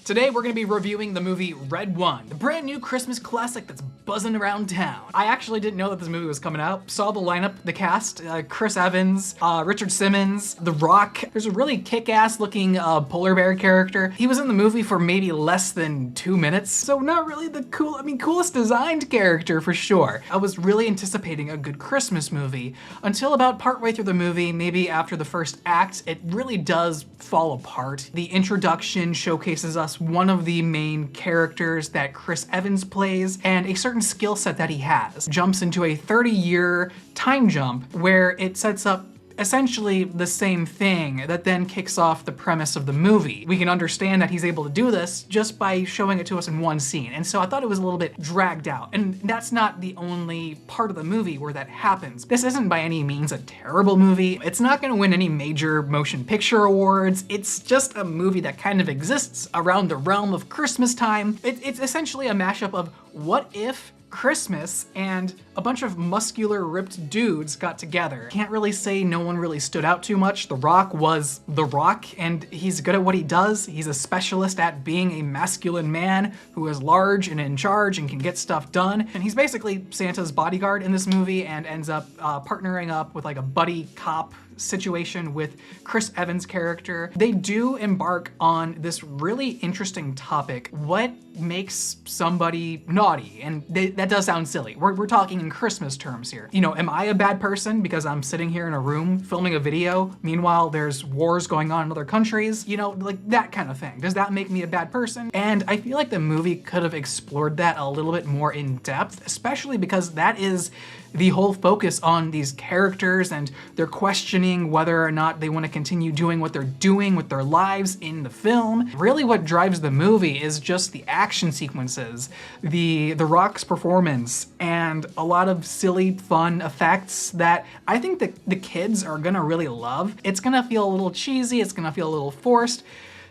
Today we're gonna be reviewing the movie Red One, the brand new Christmas classic that's buzzing around town. I actually didn't know that this movie was coming out. Saw the lineup, the cast, Chris Evans, Richard Simmons, The Rock. There's a really kick-ass looking polar bear character. He was in the movie for maybe less than 2 minutes, so not really the coolest designed character for sure. I was really anticipating a good Christmas movie until about partway through the movie, maybe after the first act, it really does fall apart. The introduction showcases us one of the main characters that Chris Evans plays and a certain skill set that he has. Jumps into a 30-year time jump where it sets up essentially the same thing that then kicks off the premise of the movie. We can understand that he's able to do this just by showing it to us in one scene. And so I thought it was a little bit dragged out. And that's not the only part of the movie where that happens. This isn't by any means a terrible movie. It's not gonna win any major motion picture awards. It's just a movie that kind of exists around the realm of Christmas time. It's essentially a mashup of what if Christmas and a bunch of muscular, ripped dudes got together. Can't really say no one really stood out too much. The Rock was The Rock, and he's good at what he does. He's a specialist at being a masculine man who is large and in charge and can get stuff done. And he's basically Santa's bodyguard in this movie and ends up partnering up with like a buddy cop situation with Chris Evans' character. They do embark on this really interesting topic. What makes somebody naughty? And that does sound silly. We're talking in Christmas terms here. You know, am I a bad person because I'm sitting here in a room filming a video? Meanwhile, there's wars going on in other countries, you know, like that kind of thing. Does that make me a bad person? And I feel like the movie could have explored that a little bit more in depth, especially because that is the whole focus on these characters, and they're questioning whether or not they want to continue doing what they're doing with their lives in the film. Really what drives the movie is just the action sequences, the Rock's performance, and a lot of silly, fun effects that I think that the kids are gonna really love. It's gonna feel a little cheesy, it's gonna feel a little forced,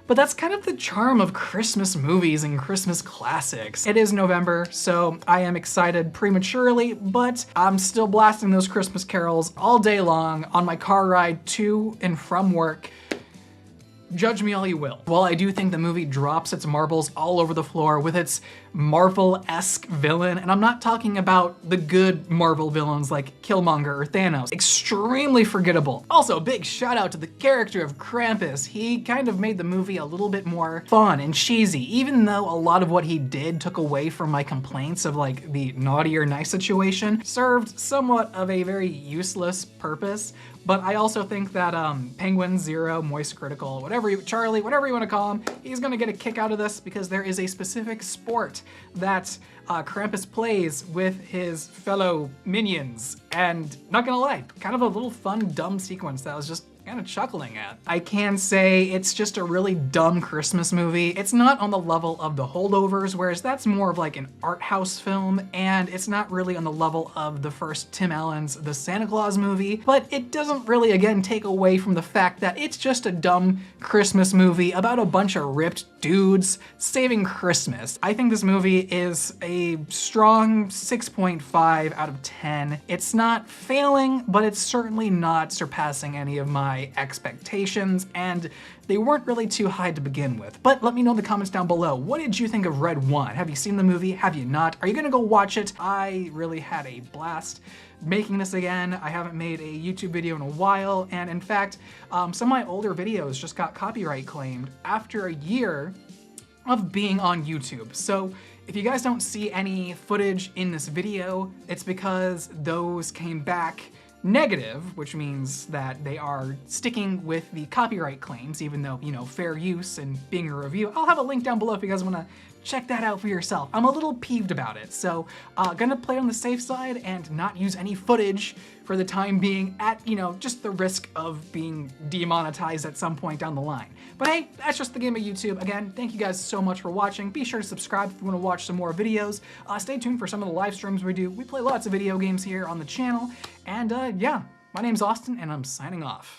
but that's kind of the charm of Christmas movies and Christmas classics. It is November, so I am excited prematurely, but I'm still blasting those Christmas carols all day long on my car ride to and from work. Judge me all you will. While I do think the movie drops its marbles all over the floor with its Marvel-esque villain, and I'm not talking about the good Marvel villains like Killmonger or Thanos, extremely forgettable. Also, big shout out to the character of Krampus. He kind of made the movie a little bit more fun and cheesy, even though a lot of what he did took away from my complaints of like the naughty or nice situation, served somewhat of a very useless purpose. But I also think that Penguin, Zero, Moist Critical, Charlie, whatever you want to call him, he's gonna get a kick out of this because there is a specific sport that Krampus plays with his fellow minions. And not gonna lie, kind of a little fun, dumb sequence that I was just kind of chuckling at. I can say it's just a really dumb Christmas movie. It's not on the level of The Holdovers, whereas that's more of like an art house film, and it's not really on the level of the first Tim Allen's The Santa Claus movie, but it doesn't really, again, take away from the fact that it's just a dumb Christmas movie about a bunch of ripped dudes saving Christmas. I think this movie is a strong 6.5 out of 10. It's not failing, but it's certainly not surpassing any of my expectations, and they weren't really too high to begin with. But let me know in the comments down below, what did you think of Red One? Have you seen the movie? Have you not? Are you gonna go watch it? I really had a blast making this again. I haven't made a YouTube video in a while, and in fact, some of my older videos just got copyright claimed after a year of being on YouTube. So if you guys don't see any footage in this video, it's because those came back negative, which means that they are sticking with the copyright claims, even though, you know, fair use and being a review. I'll have a link down below if you guys wanna check that out for yourself. I'm a little peeved about it, so gonna play on the safe side and not use any footage for the time being at, you know, just the risk of being demonetized at some point down the line. But hey, that's just the game of YouTube. Again, thank you guys so much for watching. Be sure to subscribe if you wanna watch some more videos. Stay tuned for some of the live streams we do. We play lots of video games here on the channel. And yeah, my name's Austin and I'm signing off.